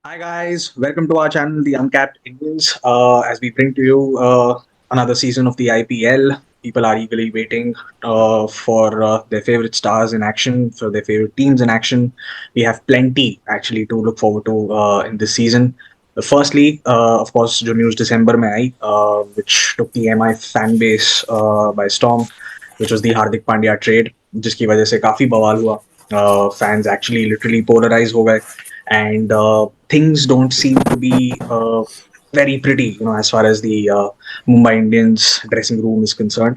Hi guys, welcome to our channel, the Uncapped Indians. As we bring to you another season of the IPL, people are eagerly waiting for their favorite stars in action, for their favorite teams in action. We have plenty actually to look forward to in this season. Firstly, of course, जो news December में आई, which took the MI fan base by storm, which was the Hardik Pandya trade, जिसकी वजह से काफी बवाल हुआ. Fans actually literally polarized हो गए and things don't seem to be very pretty, as far as the Mumbai Indians dressing room is concerned.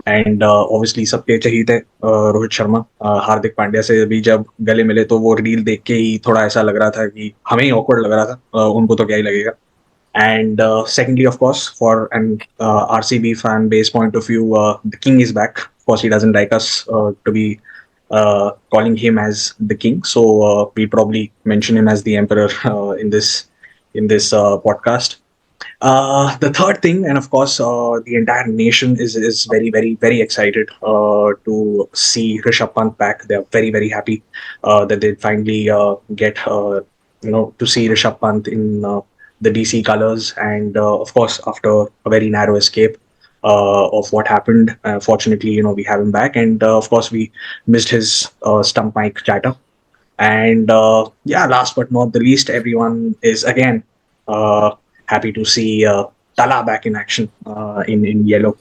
And obviously सबके चहीते रोहित शर्मा हार्दिक पांड्या से अभी जब गले मिले तो वो रील देख के ही थोड़ा ऐसा लग रहा था कि हमें ही ऑकवर्ड लग रहा था, उनको तो क्या ही लगेगा. And secondly, of course, for an RCB fan base point of view, the king is back. Of course, he doesn't like us to be calling him as the king, so we'll probably mention him as the emperor in this podcast. The third thing, and of course, the entire nation is very very excited to see Rishabh Pant back. They're very happy that they finally get to see Rishabh Pant in the DC colors, and of course, after a very narrow escape of what happened, fortunately, we have him back, and of course, we missed his stump mic chatter. And yeah, last but not the least, everyone is again uh, happy to see Thala back in action in yellow.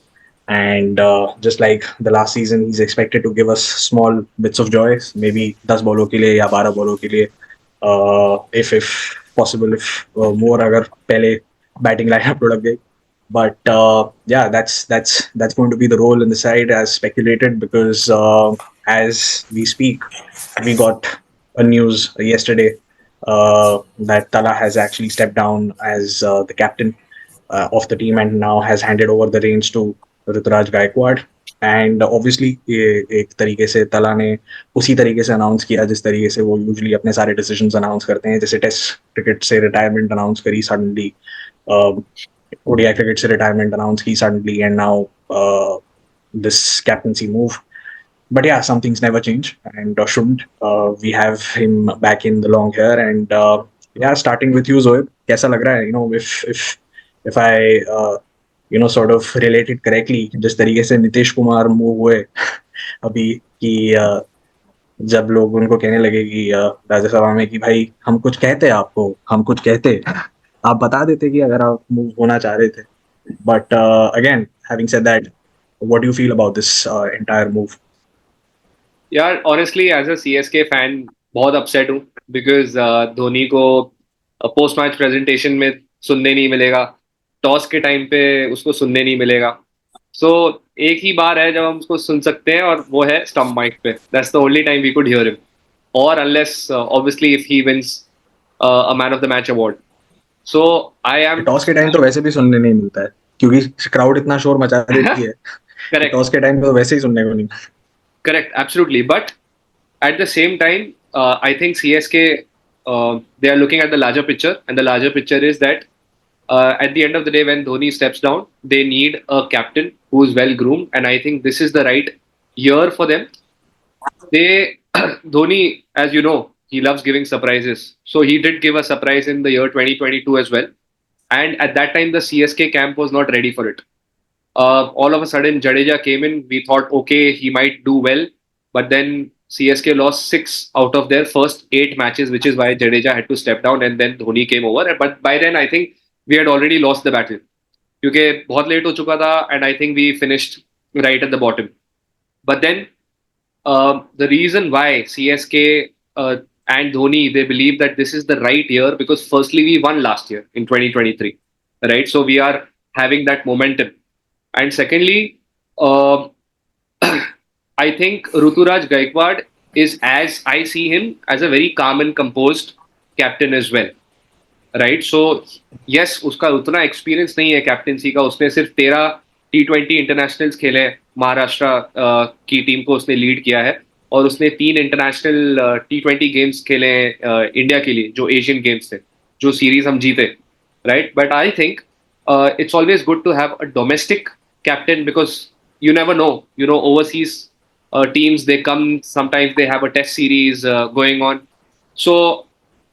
And just like the last season, he's expected to give us small bits of joy, maybe 10 ballon ke liye ya 12 ballon ke liye, if possible, if more agar pehle batting lineup to lag gayi. But yeah, that's going to be the role in the side as speculated, because as we speak, we got a news yesterday that Tala has actually stepped down as the captain of the team and now has handed over the reins to Ruturaj Gaikwad. And obviously ये एक तरीके से तला ने उसी तरीके से announce किया जिस तरीके से वो यूजुअली अपने सारे डिसीजंस अनाउंस करते हैं, जैसे टेस्ट क्रिकेट से रिटायरमेंट अनाउंस करी सडनली, ODI cricket से रिटायरमेंट अनाउंस की suddenly, and now this captaincy move. But yeah, some things never change and shouldn't. We have him back in the long hair, and yeah, starting with you, Zoeb, कैसा लग रहा है? If I sort of relate it correctly, जिस तरीके से Nitish Kumar move हुए अभी कि जब लोग उनको कहने लगे कि राज्यसभा में कि भाई हम कुछ कहते आपको, हम कुछ कहते, आप बता देते कि अगर आप मूव होना चाह रहे थे. But again, having said that, what do you feel about this entire move? यार honestly as a CSK fan बहुत अपसेट हूँ बिकॉज धोनी को पोस्ट मैच प्रेजेंटेशन में सुनने नहीं मिलेगा, टॉस के टाइम पे उसको सुनने नहीं मिलेगा. सो एक ही बार है जब हम उसको सुन सकते हैं और वो है स्टम्प माइक पे. That's the only time we could hear him, और unless obviously if he wins a man of the match award. So I am toss के टाइम तो वैसे भी सुनने नहीं मिलता है क्योंकि क्राउड इतना शोर मचा देती है. करेक्ट टॉस के टाइम तो वैसे ही सुनने को नहीं. Correct absolutely. But at the same time, I think CSK, they are looking at the larger picture, and the larger picture is that at the end of the day, when Dhoni steps down, they need a captain who is well groomed, and I think this is the right year for them. They Dhoni, as you know, he loves giving surprises, so he did give a surprise in the year 2022 as well, and at that time the CSK camp was not ready for it. All of a sudden, Jadeja came in. We thought, okay, he might do well, but then CSK lost 6 out of their first 8 matches, which is why Jadeja had to step down, and then Dhoni came over. But by then, I think we had already lost the battle क्योंकि बहुत late हो चुका था, and I think we finished right at the bottom. But then the reason why CSK and Dhoni, they believe that this is the right year because firstly we won last year in 2023, right? So we are having that momentum, and secondly, uh, I think Ruturaj Gaikwad is, as I see him, as a very calm and composed captain as well, right? So yes, उसका उतना experience नहीं है captaincy का. उसने सिर्फ 13 T20 internationals खेले हैं. महाराष्ट्र की टीम को उसने लीड किया है, और उसने 3 इंटरनेशनल T20 गेम्स खेले हैं इंडिया के लिए, जो एशियन गेम्स थे, जो सीरीज हम जीते, right? But I think it's always good to have a domestic captain because you never know. Overseas teams, they come, sometimes they have a test series going on. So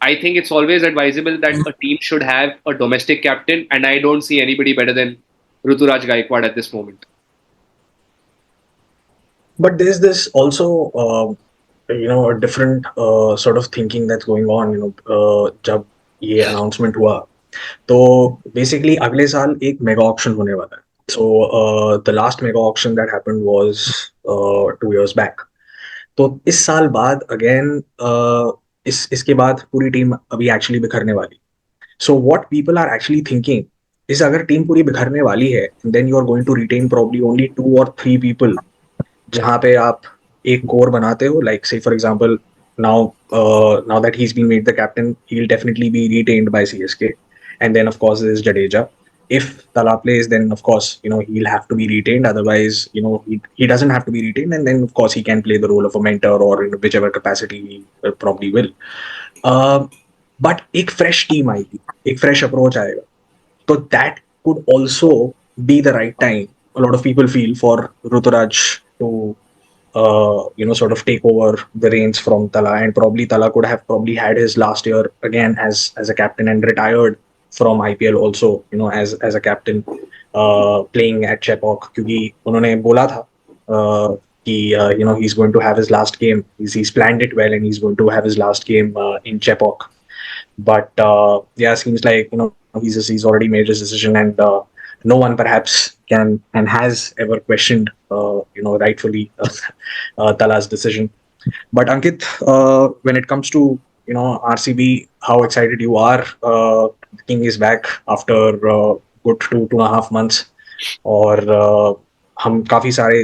I think it's always advisable that a team should have a domestic captain, and I don't see anybody better than Ruturaj Gaikwad at this moment. But there's this also, a different sort of thinking that's going on. जब ये announcement हुआ, तो basically अगले साल एक mega auction होने वाला है. So the last mega auction that happened was 2 years back. तो इस साल बाद अगेन इसके बाद पूरी टीम अभी एक्चुअली बिखरने वाली. So what people are actually thinking is, अगर टीम पूरी बिखरने वाली है, then you are going to retain probably only 2 or 3 people, जहाँ पे आप एक कोर बनाते हो. Like say for example, now now that he is been made the captain, he will definitely be retained by CSK. And then of course there is Jadeja. If Thala plays, then of course he'll have to be retained. Otherwise, he doesn't have to be retained, and then of course he can play the role of a mentor or in whichever capacity he probably will. But एक fresh team आएगी, एक fresh approach आएगा. So that could also be the right time, a lot of people feel, for Ruturaj to sort of take over the reins from Thala, and probably Thala could have probably had his last year again as a captain and retired from IPL also, as a captain, playing at Chepauk, क्योंकि उन्होंने बोला था कि he's going to have his last game. He's planned it well, and he's going to have his last game in Chepauk. But yeah, seems like he's already made his decision, and no one perhaps can and has ever questioned rightfully Tala's decision. But Ankit, when it comes to RCB, how excited you are? The king is back after good 2.5 months, और हम काफी सारे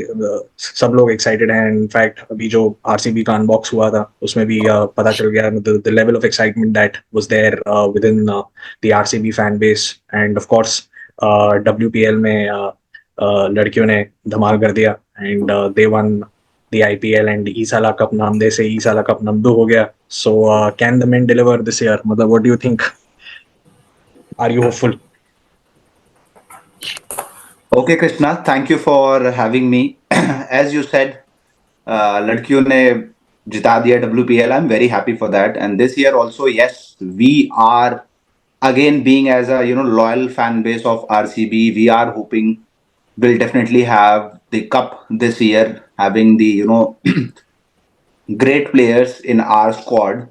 सब लोग excited हैं. In fact अभी जो RCB का अनबॉक्स हुआ था उसमें भी पता चल गया the level of excitement that was there within the RCB fan base. And of course WPL में लड़कियों ने धमाल कर दिया, and they won the IPL, and ई साला कप नाम दे से ई साला कप नमदू हो गया. So can the men deliver this year? मतलब what do you think? Are you hopeful? Okay, Krishna, thank you for having me. As you said, लड़कियों ने जिता दिया WPL. I'm very happy for that. And this year also, yes, we are again being as a loyal fan base of RCB. We are hoping we'll definitely have the cup this year, having the great players in our squad.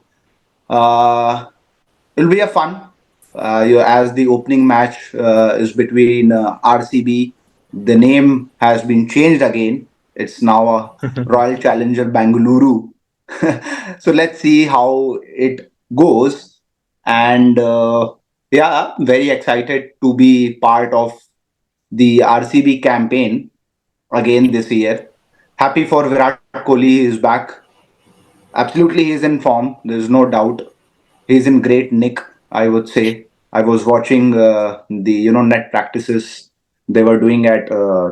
It'll be a fun. As the opening match is between RCB, the name has been changed again. It's now a Royal Challenger Bangalore. So let's see how it goes. And yeah, very excited to be part of the RCB campaign again this year. Happy for Virat Kohli, he is back. Absolutely, he's in form. There's no doubt. He's in great nick, I would say. I was watching the net practices they were doing at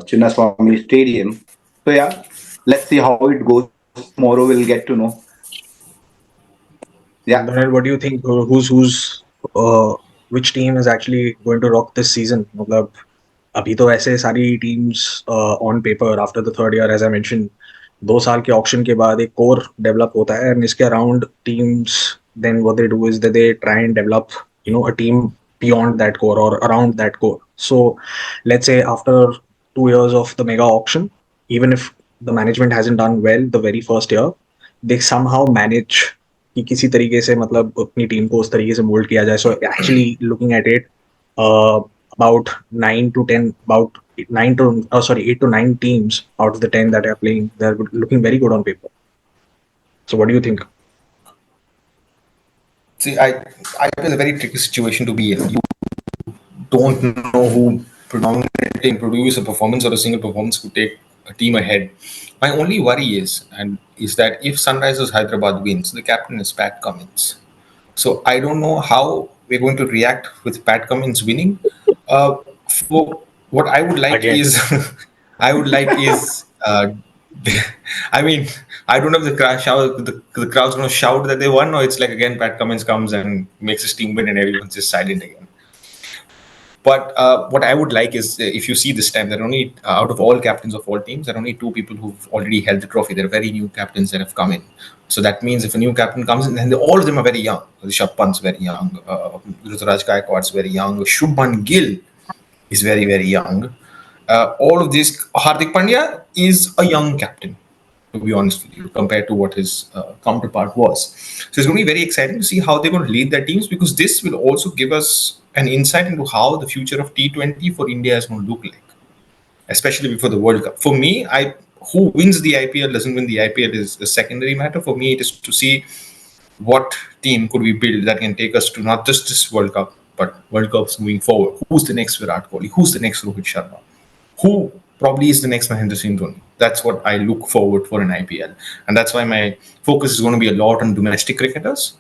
Chinnaswamy Stadium. So yeah, let's see how it goes. Tomorrow we'll get to know. Yeah. Daniel, what do you think? Which team is actually going to rock this season? मतलब अभी तो ऐसे सारी teams on paper after the third year, as I mention, 2 साल के auction के बाद एक कोर डेवलप होता है, एंड इसके around teams then what they do is they try and develop a team beyond that core or around that core. So let's say after 2 years of the mega auction, even if the management hasn't done well the very first year, they somehow manage कि किसी तरीके से मतलब अपनी team को उस तरीके से मोल्ड किया जाए. So actually looking at it, about 9 to 10, about 8 to 9 teams out of the 10 that are playing, they're looking very good on paper. So what do you think? See, IPL is a very tricky situation to be in. You don't know who predominantly can produce a performance or a single performance could take a team ahead. My only worry is that if Sunrisers Hyderabad wins, the captain is Pat Cummins. So I don't know how we're going to react with Pat Cummins winning. For what I would like Again. is, I would like is. I mean, I don't know if the crowd's going to shout that they won, or it's like again Pat Cummins comes and makes his team win and everyone's just silent again. But what I would like is, if you see this time, there are only, out of all captains of all teams, there are only two people who've already held the trophy. There are very new captains that have come in. So that means if a new captain comes in, then all of them are very young. Rishabh Pant's very young. Ruturaj Gaikwad's very young. Shubman Gill is very, very young. All of this, Hardik Pandya is a young captain, to be honest with you, compared to what his counterpart was. So it's going to be very exciting to see how they're going to lead their teams, because this will also give us an insight into how the future of T20 for India is going to look like, especially before the World Cup. For me, who wins the IPL, doesn't win the IPL is a secondary matter. For me, it is to see what team could we build that can take us to not just this World Cup, but World Cups moving forward. Who's the next Virat Kohli? Who's the next Rohit Sharma? Who probably is the next Mahendra Singh Dhoni? That's what I look forward for in IPL. And that's why my focus is going to be a lot on domestic cricketers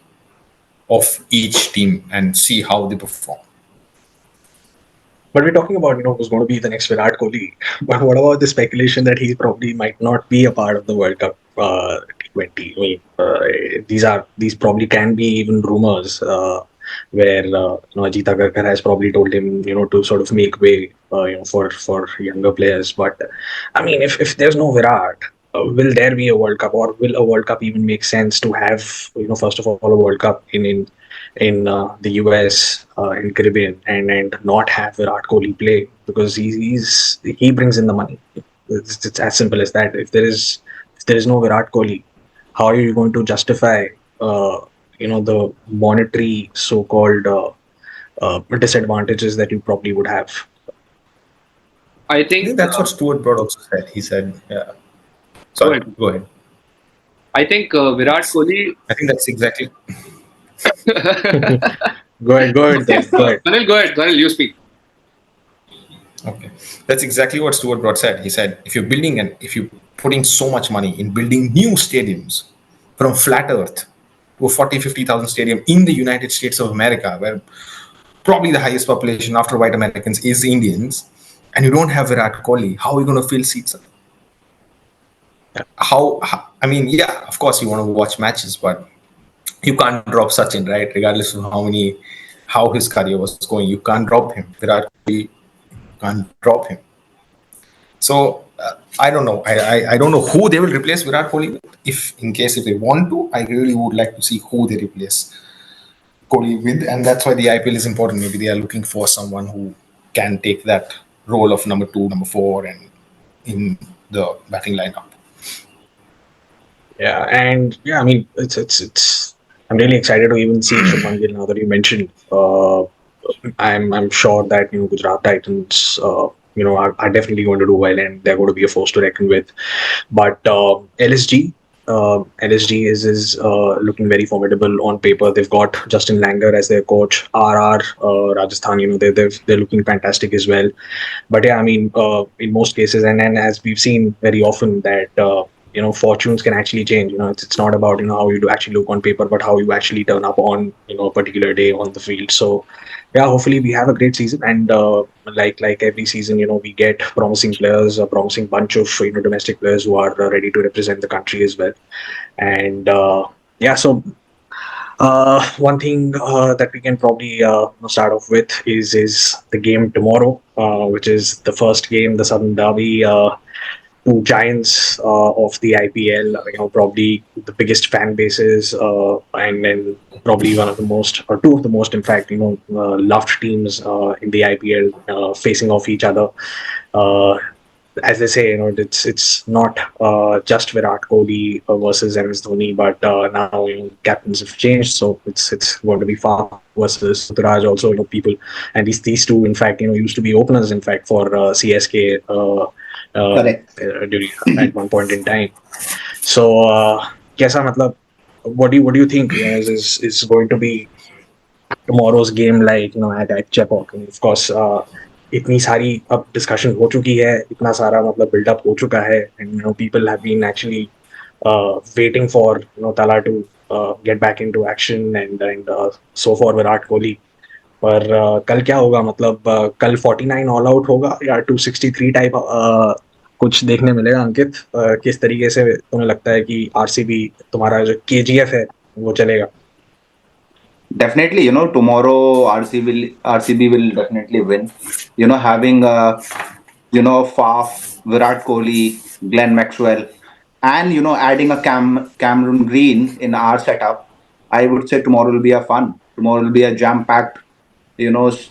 of each team and see how they perform. But we're talking about, who's going to be the next Virat Kohli. But what about the speculation that he probably might not be a part of the World Cup T20? I mean, these probably can be even rumors where Ajit Agarkar has probably told him, to sort of make way, for younger players. But I mean, if there's no Virat, will there be a World Cup, or will a World Cup even make sense to have, first of all, a World Cup in the US, in Caribbean, and not have Virat Kohli play, because he brings in the money. It's as simple as that. If there is no Virat Kohli, how are you going to justify the monetary so-called disadvantages that you probably would have? I I think think that's what Stuart Broad also said. He said, yeah. Sorry, go ahead. I think Virat Kohli. I think that's exactly. Go ahead, then. Go ahead. Dhanil, you speak. Okay, that's exactly what Stuart Broad said. He said, if you're putting so much money in building new stadiums from flat Earth to a 40-50,000 stadium in the United States of America, where probably the highest population after white Americans is Indians, and you don't have Virat Kohli, how are you going to fill seats up? I mean, yeah, of course you want to watch matches, but you can't drop Sachin, right? Regardless of how his career was going, you can't drop him. Virat Kohli, can't drop him. So I don't know. I don't know who they will replace Virat Kohli with. If they want to, I really would like to see who they replace Kohli with, and that's why the IPL is important. Maybe they are looking for someone who can take that role of number 2, number 4, and in the batting lineup. Yeah, and I mean, it's. I'm really excited to even see Shubman Gill now that you mentioned. I'm sure that Gujarat Titans are definitely going to do well, and they're going to be a force to reckon with. But LSG is looking very formidable on paper. They've got Justin Langer as their coach. RR Rajasthan, they're looking fantastic as well. But yeah, I mean, in most cases, and as we've seen very often, that fortunes can actually change. It's not about how you do actually look on paper, but how you actually turn up on a particular day on the field. So yeah, hopefully we have a great season, and like every season, we get promising players, a promising bunch of domestic players who are ready to represent the country as well. And yeah, so one thing that we can probably start off with is the game tomorrow, which is the first game, the Southern Derby. Two giants of the IPL, probably the biggest fan bases, and then probably one of the most, or two of the most, in fact, loved teams in the IPL facing off each other. As they say, it's not just Virat Kohli versus MS Dhoni, but now captains have changed, so it's going to be Far versus Ruturaj also. People, and these two, in fact, used to be openers, in fact, for CSK. During at one point in time. So, what do you think is going to be tomorrow's game like? At Chepauk? Of course, इतनी सारी अब discussion हो चुकी है, इतना सारा buildup हो चुका है, and people have been actually waiting for Thala to get back into action, and so for Virat Kohli. पर कल क्या होगा? कल 49 ऑल आउट होगा या 263 टाइप कुछ देखने मिलेगा? अंकित, किस तरीके से तुम्हें लगता है कि आरसीबी, तुम्हारा जो केजीएफ है, वो चलेगा? Definitely, tomorrow RCB will definitely win. Having Faf, Virat Kohli, Glenn Maxwell, and adding a Cameron Green in our setup, I would say tomorrow will be a fun. Tomorrow will be a jam-packed, you know, s-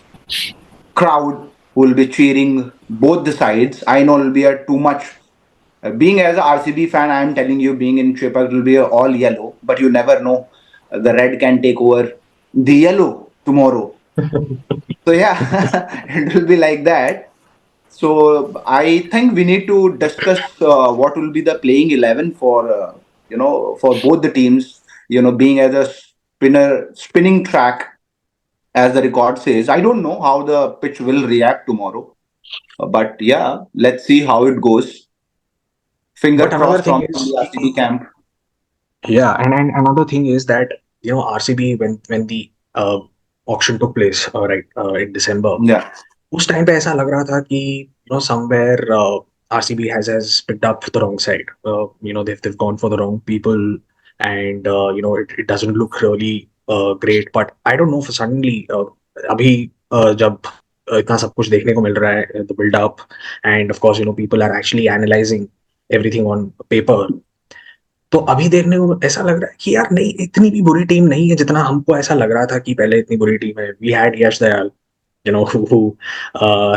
crowd who will be cheering both the sides. I know it will be a too much. Being as a RCB fan, I am telling you, being in Chepauk, it will be all yellow, but you never know. The red can take over the yellow tomorrow. So yeah, it will be like that. So I think we need to discuss what will be the playing 11 for for both the teams. Being as a spinning track, as the record says. I don't know how the pitch will react tomorrow, but yeah, let's see how it goes. Finger But another crossed thing from is, the RCB camp. yeah, and another thing is that RCB, when the auction took place, right, in December, Yeah, उस time पे ऐसा लग रहा था कि somewhere RCB has picked up the wrong side. They've gone for the wrong people, and it doesn't look really great. But I don't know, for suddenly अभी जब इतना सब कुछ देखने को मिल रहा है, the build up, and of course people are actually analyzing everything on paper. तो अभी देखने को ऐसा लग रहा है कि यार नहीं, इतनी भी बुरी टीम नहीं है जितना हमको ऐसा लग रहा था कि पहले इतनी बुरी टीम है. We had Yash Dayal, who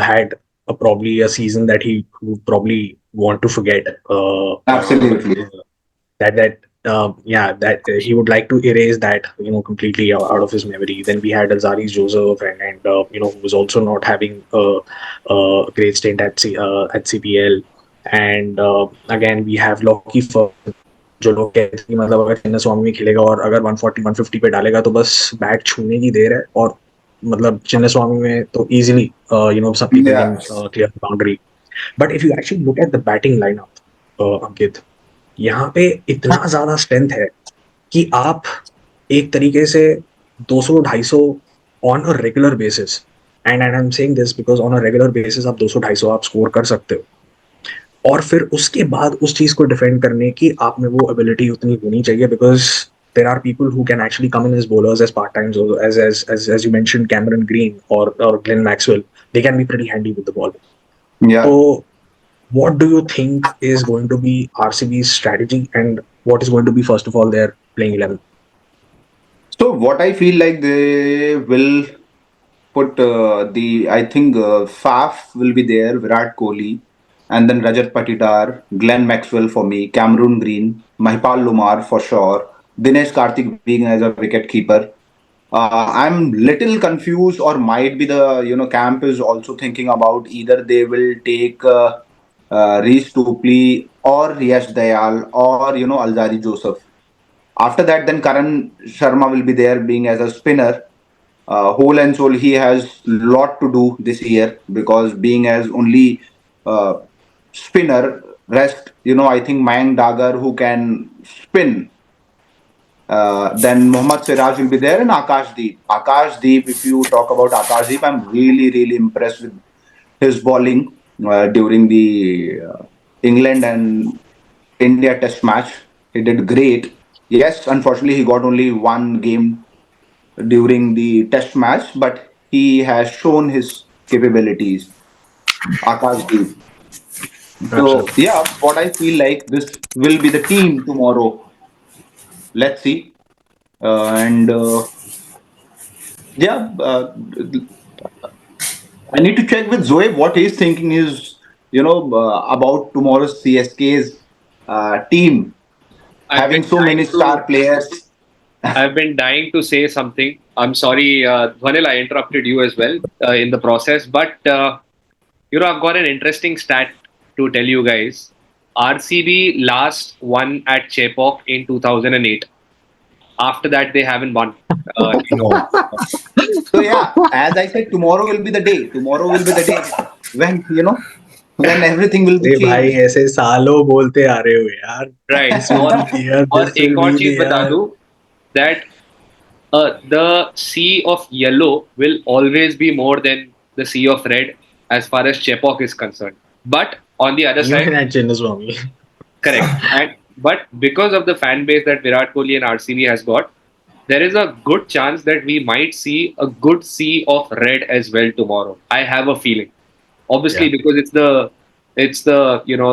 had probably a season that he would probably want to forget. absolutely. Yeah, that he would like to erase that completely out of his memory. Then we had Azaris Joseph, and who was also not having a great stint at CPL. And again we have Lockie Ferguson, जो लोग कहते थे कि मतलब अगर चिन्ना स्वामी में खेलेगा और अगर 140 150 पे डालेगा तो बस बैट छूने की देर है. और मतलब चिन्ना स्वामी में तो easily some people Yeah. can clear the boundary. But if you actually look at the batting lineup, Ankit, यहाँ पे इतना ज्यादा स्ट्रेंथ है कि आप एक तरीके से 200 250 on a regular basis, and I am saying this because on a regular basis आप 200 250 आप स्कोर कर सकते हो. और फिर उसके बाद उस चीज को डिफेंड करने की आप में वो एबिलिटी उतनी होनी चाहिए, because there are people who can actually come in as bowlers as part times, as you mentioned, Cameron Green or Glenn Maxwell. They can be pretty handy with the ball. So Yeah. what do you think is going to be RCB's strategy, and what is going to be, first of all, their playing 11? So what I feel like they will put I think Faf will be there, Virat Kohli, and then Rajat Patidar, Glenn Maxwell for me, Cameron Green, Mahipal Lumar for sure, Dinesh Karthik being as a wicket keeper. I'm little confused, or might be the camp is also thinking about either they will take Reece Topley or Yash Dayal or Alzari Joseph. After that, then Karan Sharma will be there, being as a spinner. Whole and soul, he has lot to do this year, because being as only uh, spinner, rest, I think Mayank Dagar who can spin. Then Mohammad Siraj will be there, and Akash Deep. Akash Deep, if you talk about Akash Deep, I'm really, really impressed with his bowling during the England and India Test match. He did great. Yes, unfortunately, he got only one game during the Test match, but he has shown his capabilities. Akash Deep. So Absolutely. yeah, what I feel like, this will be the team tomorrow. Let's see. And yeah, I need to check with Zoe what he's thinking is, about tomorrow's CSK's team I've having been so many dying to star players. I've been dying to say something. I'm sorry, Dhwanil, I interrupted you as well in the process. But, I've got an interesting stat to tell you guys. RCB last won at Chepauk in 2008. After that, they haven't won. No. So yeah, as I said, tomorrow will be the day. Tomorrow will be the day when when everything will be अरे भाई, changed. ऐसे सालों बोलते आ रहे हो यार. Right. This will be the year, और this will एक be और the चीज बता year. दूं that the sea of yellow will always be more than the sea of red as far as Chepauk is concerned. But on the other side, Even at Chinnaswamy. correct. And but because of the fan base that Virat Kohli and RCB has got, there is a good chance that we might see a good sea of red as well tomorrow. I have a feeling. Obviously, Yeah. because it's the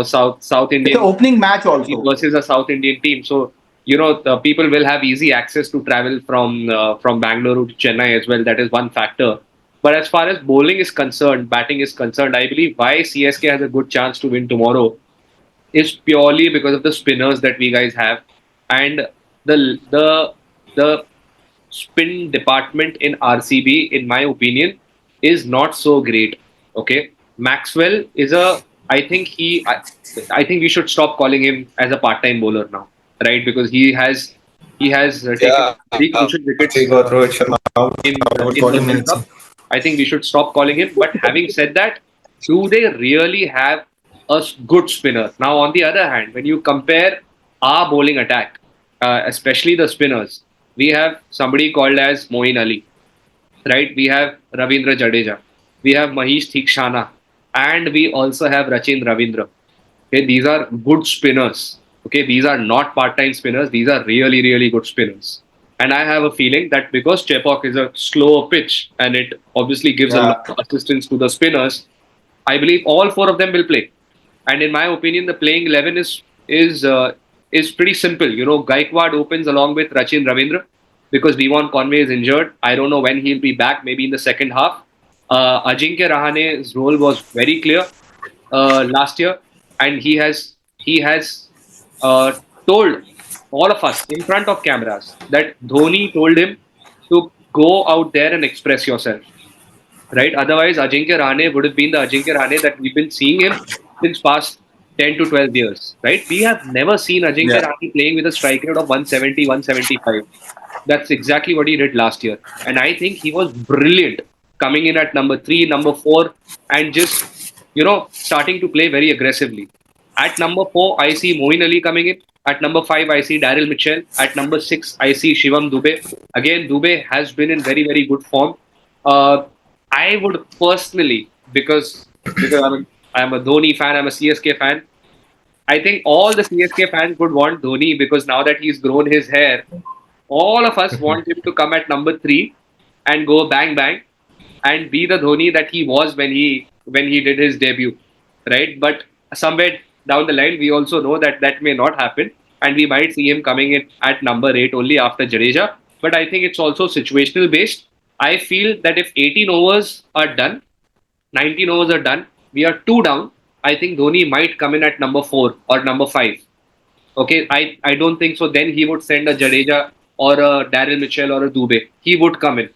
South It's an Indian opening match team also. versus a South Indian team. So the people will have easy access to travel from Bangalore to Chennai as well. That is one factor. But as far as bowling is concerned, batting is concerned, I believe why CSK has a good chance to win tomorrow is purely because of the spinners that we guys have, and the spin department in RCB, in my opinion, is not so great. Okay, Maxwell is a. I think I think we should stop calling him as a part-time bowler now, right? Because he has taken Yeah, very crucial after you wickets got Rohit Sharma out, I would in call the him World anything. Cup. I think we should stop calling him. But having said that, do they really have a good spinner? Now, on the other hand, when you compare our bowling attack, especially the spinners, we have somebody called as Moeen Ali, right? We have Ravindra Jadeja, we have Mahesh Theekshana, and we also have Rachin Ravindra. Okay, these are good spinners. Okay, these are not part-time spinners. These are really, really good spinners. And I have a feeling that because Chepauk is a slow pitch and it obviously gives a lot Yeah. of assistance to the spinners, I believe all four of them will play. And in my opinion, the playing 11 is pretty simple. Gaikwad opens along with Rachin Ravindra because Devon Conway is injured. I don't know when he'll be back. Maybe in the second half. Ajinkya Rahane's role was very clear last year, and he has told all of us in front of cameras that Dhoni told him to go out there and express yourself, right? Otherwise, Ajinkya Rahane would have been the Ajinkya Rahane that we've been seeing him since past 10 to 12 years, right? We have never seen Ajinkya Yeah. Rahane playing with a strike rate of 170, 175. That's exactly what he did last year. And I think he was brilliant coming in at number three, number four, and just, starting to play very aggressively. At number four, I see Moeen Ali coming in. At number five, I see Daryl Mitchell. At number six, I see Shivam Dube. Again, Dube has been in very, very good form. Uh, I would personally, because I'm a Dhoni fan, I'm a CSK fan. I think all the CSK fans would want Dhoni because now that he's grown his hair, all of us want him to come at number three and go bang bang and be the Dhoni that he was when he did his debut, right? But somewhere down the line, we also know that that may not happen, and we might see him coming in at number eight only after Jadeja. But I think it's also situational based. I feel that if 18 overs are done, 19 overs are done, we are two down. I think Dhoni might come in at number four or number five. Okay, I don't think so. Then he would send a Jadeja or a Daryl Mitchell or a Dube. He would come in.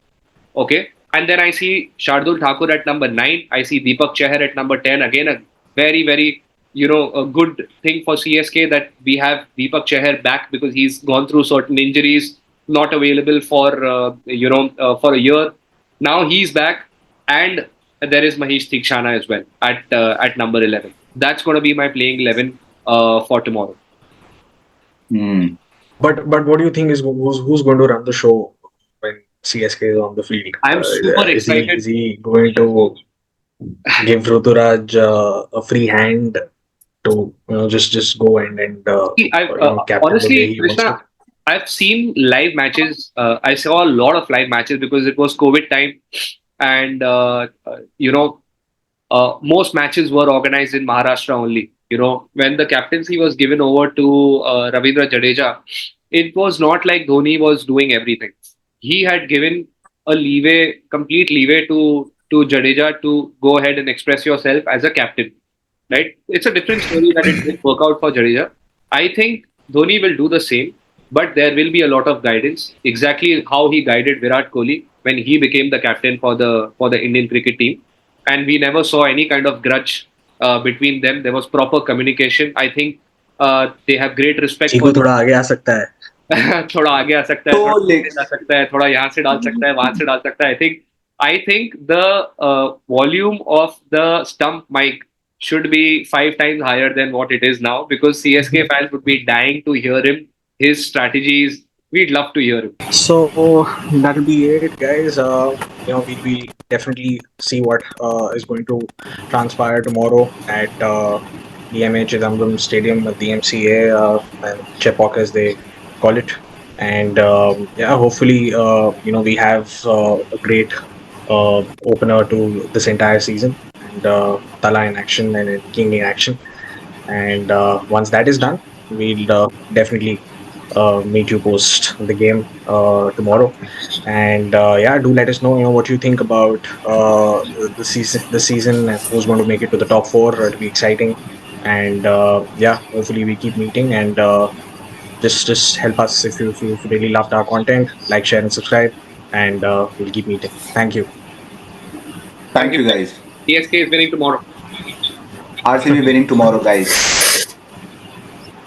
Okay. And then I see Shardul Thakur at number 9. I see Deepak Chahar at number 10. Again, a very, very, a good thing for CSK that we have Deepak Chahar back because he's gone through certain injuries, not available for a year. Now he's back. And there is Mahesh Theekshana as well at number 11. That's going to be my playing 11 for tomorrow. Hmm. But what do you think who's going to run the show when CSK is on the field? I'm super Is excited. he going to give Ruturaj a free hand to just go and See, I've captain the way honestly, he wants to? Krishna, I've seen live matches. I saw a lot of live matches because it was COVID time, and most matches were organized in Maharashtra only. When the captaincy was given over to Ravindra Jadeja, it was not like Dhoni was doing everything. He had given a leeway, complete leeway to Jadeja to go ahead and express yourself as a captain. Right? It's a different story that it didn't work out for Jadeja. I think Dhoni will do the same, but there will be a lot of guidance. Exactly how he guided Virat Kohli when he became the captain for the Indian cricket team, and we never saw any kind of grudge between them. There was proper communication. I think they have great respect for चीकू थोड़ा आगे आ सकता है. थोड़ा आगे आ सकता है, थोड़ा Toe पीछे जा legs. सकता है, थोड़ा यहाँ से डाल सकता है, वहां से डाल सकता है. I think the volume of the stump mic should be 5 times higher than what it is now because CSK fans would be dying to hear him, his strategies. We'd love to hear him. So that'll be it, guys. We'll definitely see what is going to transpire tomorrow at DMH Chidambaram Stadium at the MCA and Chepauk as they call it. And yeah, hopefully, we have a great opener to this entire season, and Tala in action and King in action. And once that is done, we'll definitely meet you post the game tomorrow. And yeah, do let us know, what you think about the season, and who's going to make it to the top four. It'll be exciting. And yeah, hopefully we keep meeting, and just help us if you really loved our content, like, share, and subscribe. And we'll keep meeting. Thank you. Thank Thank you. you, guys. CSK is winning tomorrow. RCB winning tomorrow, guys.